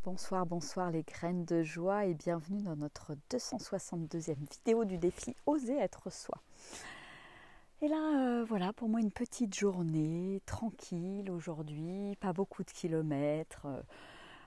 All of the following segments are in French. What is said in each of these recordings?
Bonsoir, bonsoir les graines de joie et bienvenue dans notre 262e vidéo du défi Oser être soi. Et là, voilà, pour moi une petite journée tranquille aujourd'hui, pas beaucoup de kilomètres.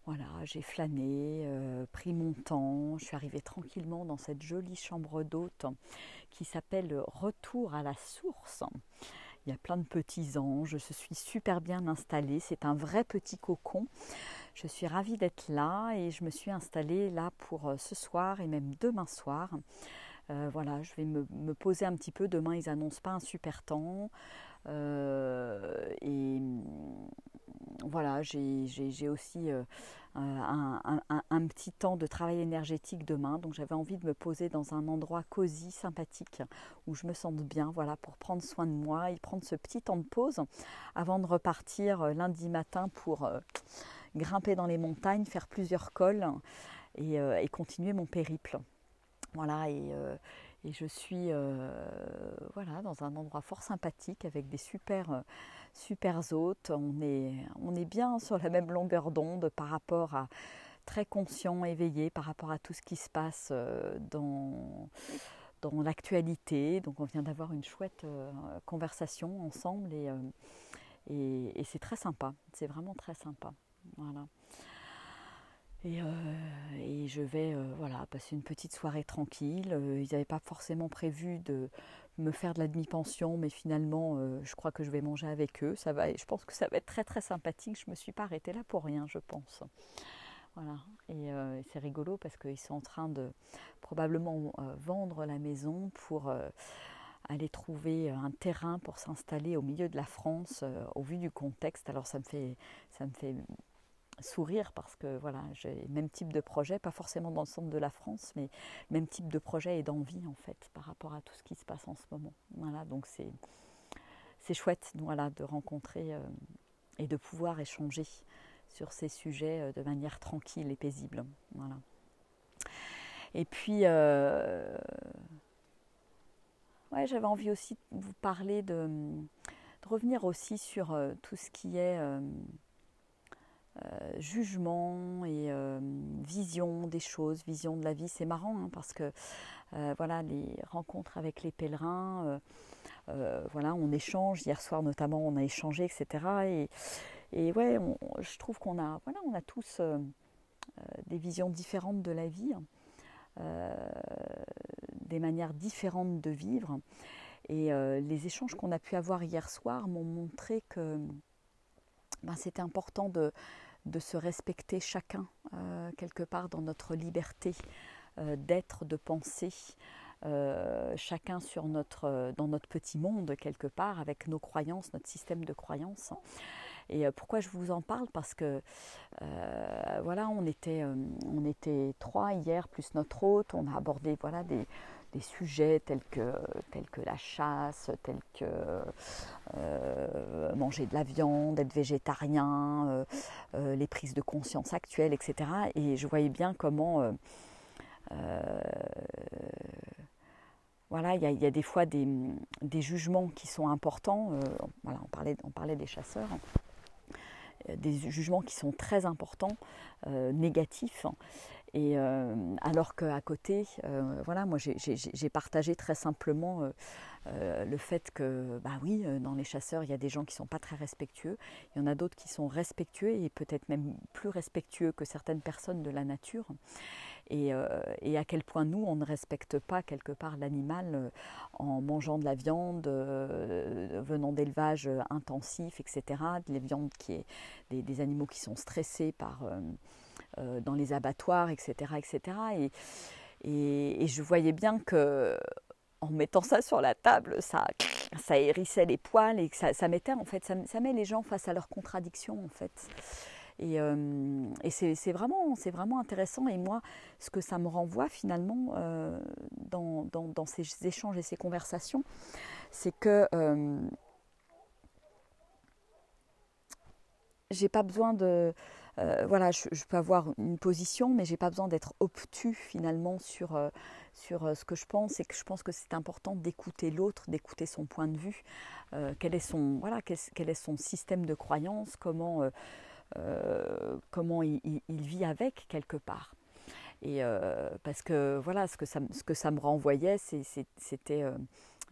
Voilà, j'ai flâné, pris mon temps, je suis arrivée tranquillement dans cette jolie chambre d'hôte qui s'appelle Retour à la source. Il y a plein de petits anges, je suis super bien installée, c'est un vrai petit cocon. Je suis ravie d'être là et je me suis installée là pour ce soir et même demain soir. Voilà, je vais me poser un petit peu. Demain, ils n'annoncent pas un super temps. Et voilà, j'ai aussi un petit temps de travail énergétique demain. Donc j'avais envie de me poser dans un endroit cosy, sympathique, où je me sente bien, voilà, pour prendre soin de moi et prendre ce petit temps de pause avant de repartir lundi matin pour grimper dans les montagnes, faire plusieurs cols et continuer mon périple. Voilà, et je suis voilà, dans un endroit fort sympathique avec des super hôtes. On est bien sur la même longueur d'onde par rapport à très conscient, éveillé par rapport à tout ce qui se passe dans l'actualité. Donc on vient d'avoir une chouette conversation ensemble et c'est très sympa, c'est vraiment très sympa. Voilà. Et je vais voilà, passer une petite soirée tranquille. Ils n'avaient pas forcément prévu de me faire de la demi-pension, mais finalement, je crois que je vais manger avec eux. Ça va, et je pense que ça va être très très sympathique. Je ne me suis pas arrêtée là pour rien, je pense. Voilà. Et c'est rigolo parce qu'ils sont en train de probablement vendre la maison pour aller trouver un terrain pour s'installer au milieu de la France au vu du contexte. Alors ça me fait sourire parce que voilà, j'ai le même type de projet, pas forcément dans le centre de la France, mais le même type de projet et d'envie en fait par rapport à tout ce qui se passe en ce moment. Voilà, donc c'est chouette voilà, de rencontrer et de pouvoir échanger sur ces sujets de manière tranquille et paisible. Voilà. Et puis, ouais, j'avais envie aussi de vous parler de revenir aussi sur tout ce qui est jugement et vision des choses, vision de la vie. C'est marrant hein, parce que voilà, les rencontres avec les pèlerins, voilà, on échange. Hier soir notamment, on a échangé, etc. Et ouais, je trouve qu'on a, voilà, on a tous des visions différentes de la vie, euh, des manières différentes de vivre. Et les échanges qu'on a pu avoir hier soir m'ont montré que ben, c'était important de se respecter chacun quelque part dans notre liberté d'être, de penser, chacun dans notre petit monde quelque part avec nos croyances, notre système de croyances. Et pourquoi je vous en parle? Parce que voilà, on était trois hier plus notre hôte, on a abordé voilà, des sujets tels que la chasse, tels que manger de la viande, être végétarien, les prises de conscience actuelles, etc. Et je voyais bien comment voilà, il y a des fois des jugements qui sont importants. Voilà, on parlait des chasseurs, des jugements qui sont très importants, négatifs. Et alors qu'à côté, voilà, moi j'ai partagé très simplement le fait que, bah oui, dans les chasseurs, il y a des gens qui ne sont pas très respectueux. Il y en a d'autres qui sont respectueux et peut-être même plus respectueux que certaines personnes de la nature. Et à quel point nous, on ne respecte pas quelque part l'animal en mangeant de la viande venant d'élevages intensifs, etc. Des animaux qui sont stressés dans les abattoirs, etc. etc. Et je voyais bien que en mettant ça sur la table, ça hérissait les poils et que ça mettait en fait, ça met les gens face à leurs contradictions en fait. Et c'est vraiment intéressant. Et moi, ce que ça me renvoie finalement dans ces échanges et ces conversations, c'est que j'ai pas besoin de... voilà, je peux avoir une position, mais j'ai pas besoin d'être obtus finalement sur ce que je pense. Et que je pense que c'est important d'écouter l'autre, d'écouter son point de vue. Quel est son système de croyance, comment... comment il vit avec quelque part. Et parce que voilà, ce que ça me renvoyait, c'était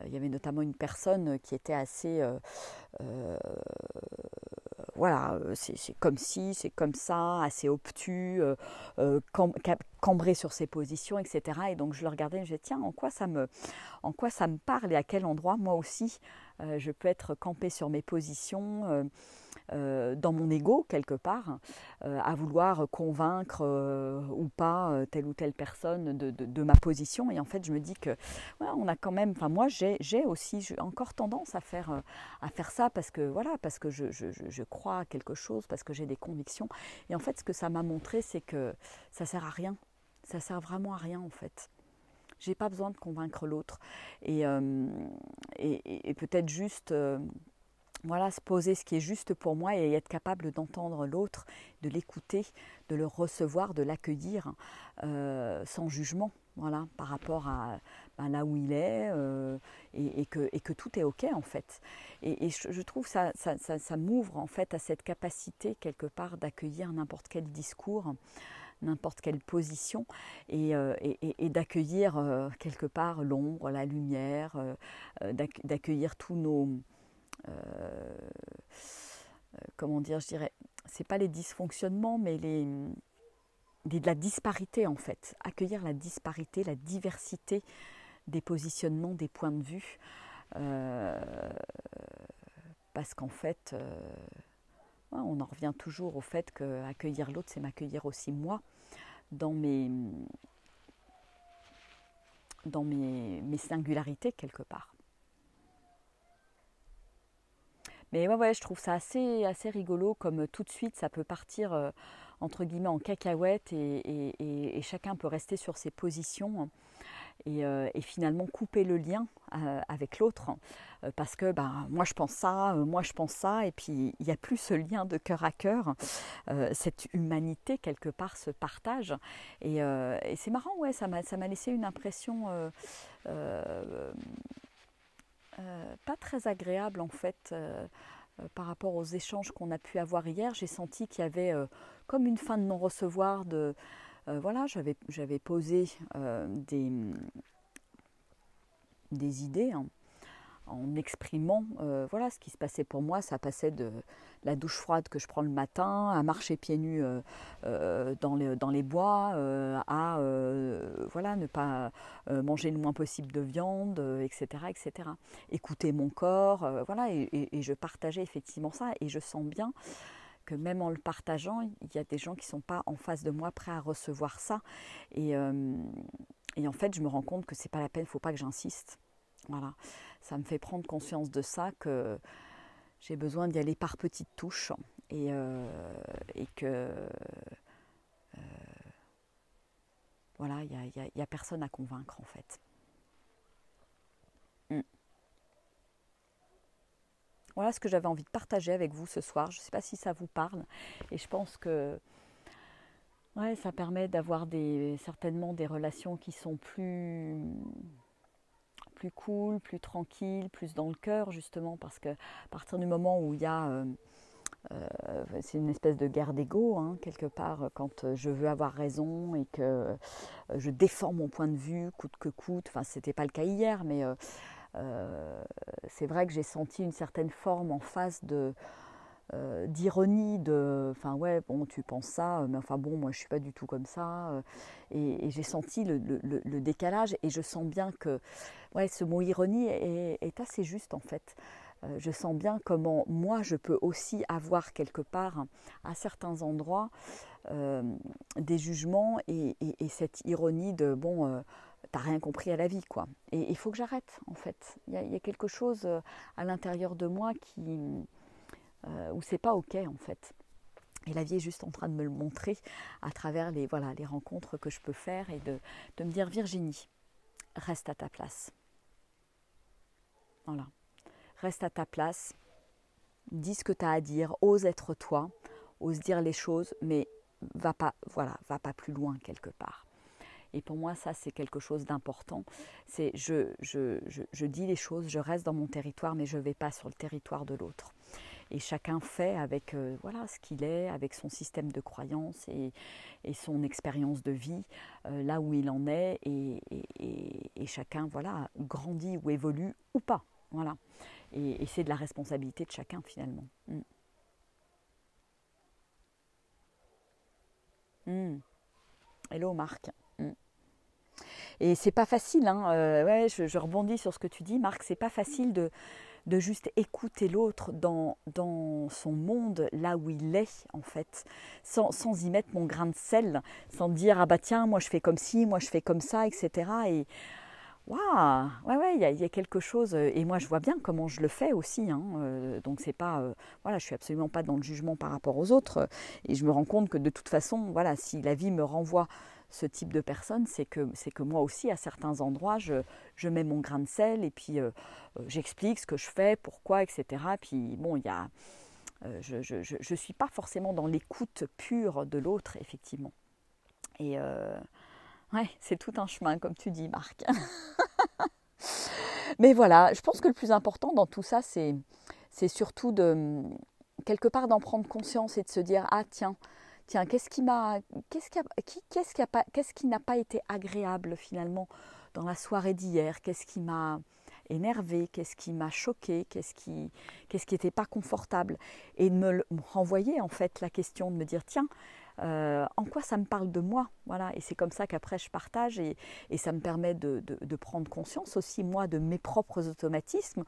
il y avait notamment une personne qui était assez euh, voilà, c'est comme si, c'est comme ça, assez obtus, cambré sur ses positions, etc. Et donc je le regardais et je disais, tiens, en quoi ça me parle et à quel endroit moi aussi je peux être campé sur mes positions, dans mon ego quelque part, à vouloir convaincre ou pas telle ou telle personne de ma position. Et en fait, je me dis que ouais, on a quand même, enfin moi j'ai aussi encore tendance à faire ça parce que voilà, parce que je crois à quelque chose, parce que j'ai des convictions. Et en fait, ce que ça m'a montré, c'est que ça sert à rien. Ça sert vraiment à rien en fait. J'ai pas besoin de convaincre l'autre. Et, et peut-être juste voilà, se poser ce qui est juste pour moi et être capable d'entendre l'autre, de l'écouter, de le recevoir, de l'accueillir sans jugement, voilà, par rapport à là où il est et que tout est ok en fait. Et je trouve ça m'ouvre en fait à cette capacité quelque part d'accueillir n'importe quel discours, n'importe quelle position et d'accueillir quelque part l'ombre, la lumière, d'accueillir tous nos comment dire, je dirais, c'est pas les dysfonctionnements, mais la disparité en fait. Accueillir la disparité, la diversité des positionnements, des points de vue. Euh, Parce qu'en fait, ouais, on en revient toujours au fait qu'accueillir l'autre, c'est m'accueillir aussi moi dans mes singularités quelque part. Mais ouais, je trouve ça assez rigolo, comme tout de suite ça peut partir entre guillemets en cacahuète et chacun peut rester sur ses positions et finalement couper le lien avec l'autre parce que ben, moi je pense ça, et puis il n'y a plus ce lien de cœur à cœur, cette humanité quelque part se partage et c'est marrant, ouais, ça m'a laissé une impression euh, pas très agréable en fait par rapport aux échanges qu'on a pu avoir hier. J'ai senti qu'il y avait comme une fin de non-recevoir voilà, j'avais posé des idées hein, en exprimant voilà, ce qui se passait pour moi. Ça passait de la douche froide que je prends le matin, à marcher pieds nus dans les bois, à voilà, ne pas manger le moins possible de viande, etc., etc. Écouter mon corps, voilà, et je partageais effectivement ça, et je sens bien que même en le partageant, il y a des gens qui ne sont pas en face de moi prêts à recevoir ça. Et, euh, et en fait, je me rends compte que c'est pas la peine, il ne faut pas que j'insiste. Voilà, ça me fait prendre conscience de ça, que j'ai besoin d'y aller par petites touches et que voilà, il y a personne à convaincre en fait. Mm. Voilà ce que j'avais envie de partager avec vous ce soir. Je ne sais pas si ça vous parle, et je pense que ouais, ça permet d'avoir certainement des relations qui sont plus cool, plus tranquille, plus dans le cœur justement, parce que à partir du moment où il y a c'est une espèce de guerre d'ego hein, quelque part, quand je veux avoir raison et que je défends mon point de vue coûte que coûte. Enfin, c'était pas le cas hier, mais c'est vrai que j'ai senti une certaine forme en face d'ironie, enfin ouais, bon, tu penses ça, mais enfin bon, moi je suis pas du tout comme ça, et j'ai senti le décalage, et je sens bien que ouais, ce mot ironie est assez juste en fait. Je sens bien comment moi je peux aussi avoir quelque part à certains endroits des jugements et cette ironie de bon, t'as rien compris à la vie quoi. Et il faut que j'arrête en fait. Il y a quelque chose à l'intérieur de moi où c'est pas ok en fait. Et la vie est juste en train de me le montrer à travers voilà, les rencontres que je peux faire, et de me dire Virginie, reste à ta place. Voilà. Reste à ta place, dis ce que tu as à dire, ose être toi, ose dire les choses, mais va pas plus loin quelque part. Et pour moi, ça, c'est quelque chose d'important. C'est je dis les choses, je reste dans mon territoire, mais je ne vais pas sur le territoire de l'autre. et chacun fait avec voilà, ce qu'il est, avec son système de croyances et son expérience de vie, là où il en est, et chacun voilà, grandit ou évolue ou pas. Voilà. Et c'est de la responsabilité de chacun finalement. Mm. Hello Marc. Mm. Et c'est pas facile, hein. Ouais, je rebondis sur ce que tu dis, Marc, c'est pas facile de juste écouter l'autre dans son monde, là où il est, en fait, sans y mettre mon grain de sel, sans dire, ah bah tiens, moi je fais comme ci, moi je fais comme ça, etc. Et waouh, ouais, il y a quelque chose, et moi je vois bien comment je le fais aussi, hein, donc c'est pas, voilà, je suis absolument pas dans le jugement par rapport aux autres, et je me rends compte que de toute façon, voilà, si la vie me renvoie ce type de personne, c'est que moi aussi, à certains endroits, je mets mon grain de sel, et puis j'explique ce que je fais, pourquoi, etc. Puis bon, il y a, je suis pas forcément dans l'écoute pure de l'autre, effectivement. Et ouais, c'est tout un chemin, comme tu dis, Marc. Mais voilà, je pense que le plus important dans tout ça, c'est surtout quelque part d'en prendre conscience et de se dire, ah tiens, qu'est-ce qui n'a pas été agréable finalement dans la soirée d'hier, qu'est-ce qui m'a énervé, qu'est-ce qui m'a choqué, qu'est-ce qui n'était pas confortable, et de me renvoyer en fait la question, de me dire tiens, en quoi ça me parle de moi, voilà, et c'est comme ça qu'après je partage, et ça me permet de prendre conscience aussi moi de mes propres automatismes,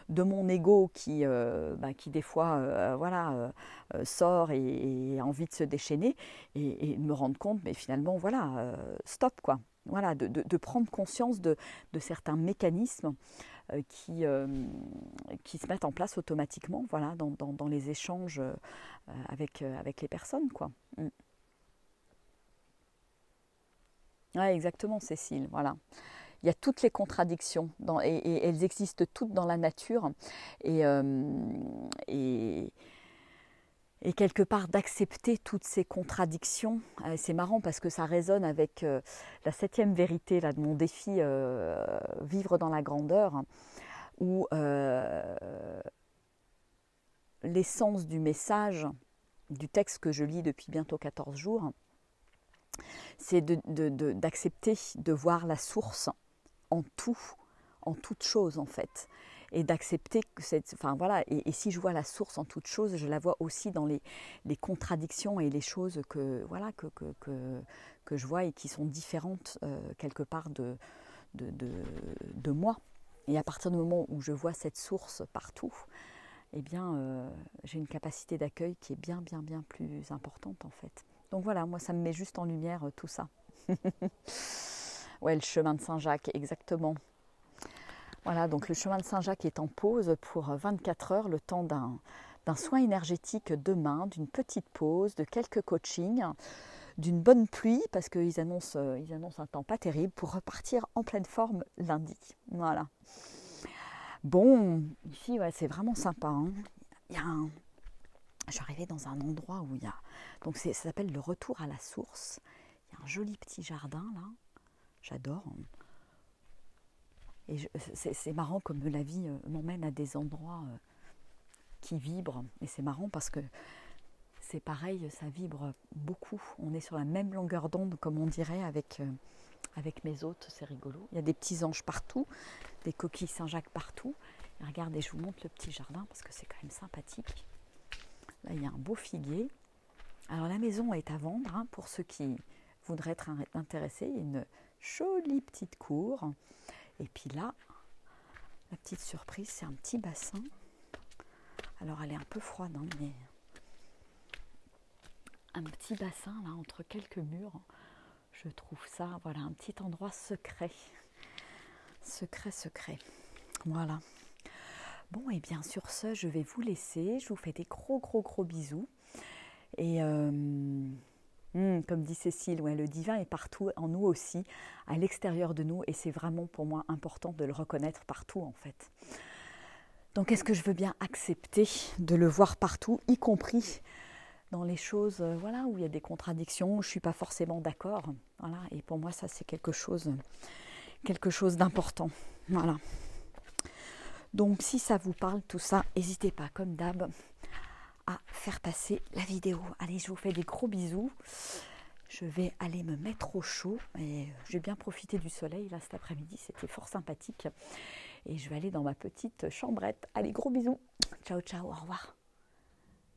de mon ego qui des fois voilà, sort et a envie de se déchaîner, et de me rendre compte, mais finalement voilà, stop quoi, voilà, de prendre conscience de certains mécanismes qui se mettent en place automatiquement, voilà, dans les échanges avec les personnes, quoi. Mm. Ouais, exactement, Cécile, voilà. Il y a toutes les contradictions, et elles existent toutes dans la nature, et, et, et quelque part d'accepter toutes ces contradictions. C'est marrant parce que ça résonne avec la 7e vérité là, de mon défi Vivre dans la grandeur, où l'essence du message, du texte que je lis depuis bientôt 14 jours, c'est d'accepter de voir la source en tout, en toute chose en fait. Et d'accepter que enfin voilà, et si je vois la source en toute chose, je la vois aussi dans les contradictions et les choses que voilà que je vois et qui sont différentes quelque part de moi. Et à partir du moment où je vois cette source partout, eh bien j'ai une capacité d'accueil qui est bien plus importante en fait. Donc voilà, moi ça me met juste en lumière tout ça. Ouais, le chemin de Saint-Jacques, exactement. Voilà, donc le chemin de Saint-Jacques est en pause pour 24 heures, le temps d'un soin énergétique demain, d'une petite pause, de quelques coachings, d'une bonne pluie, parce qu'ils annoncent un temps pas terrible, pour repartir en pleine forme lundi. Voilà. Bon, ici, ouais, c'est vraiment sympa, hein. Je suis arrivée dans un endroit où il y a... Donc ça s'appelle le retour à la source. Il y a un joli petit jardin, là. J'adore. Et c'est marrant comme la vie m'emmène à des endroits qui vibrent. Et c'est marrant parce que c'est pareil, ça vibre beaucoup. On est sur la même longueur d'onde, comme on dirait, avec mes hôtes. C'est rigolo. Il y a des petits anges partout, des coquilles Saint-Jacques partout. Et regardez, je vous montre le petit jardin parce que c'est quand même sympathique. Là, il y a un beau figuier. Alors, la maison est à vendre, hein, pour ceux qui voudraient être intéressés. Il y a une jolie petite cour. Et puis là, la petite surprise, c'est un petit bassin. Alors, elle est un peu froide, hein, mais un petit bassin, là, entre quelques murs. Je trouve ça, voilà, un petit endroit secret. Secret. Voilà. Bon, et bien sur ce, je vais vous laisser. Je vous fais des gros bisous. Et comme dit Cécile, ouais, le divin est partout en nous aussi, à l'extérieur de nous. Et c'est vraiment pour moi important de le reconnaître partout en fait. Donc est-ce que je veux bien accepter de le voir partout, y compris dans les choses voilà, où il y a des contradictions, où je ne suis pas forcément d'accord. Voilà. Et pour moi, ça c'est quelque chose d'important. Voilà. Donc si ça vous parle tout ça, n'hésitez pas, comme d'hab, à faire passer la vidéo. Allez, je vous fais des gros bisous. Je vais aller me mettre au chaud et j'ai bien profité du soleil là cet après-midi, c'était fort sympathique. Et je vais aller dans ma petite chambrette. Allez, gros bisous. Ciao, ciao, au revoir.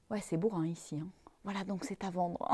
Ouais, c'est bourrin ici. Hein. Voilà, donc c'est à vendre.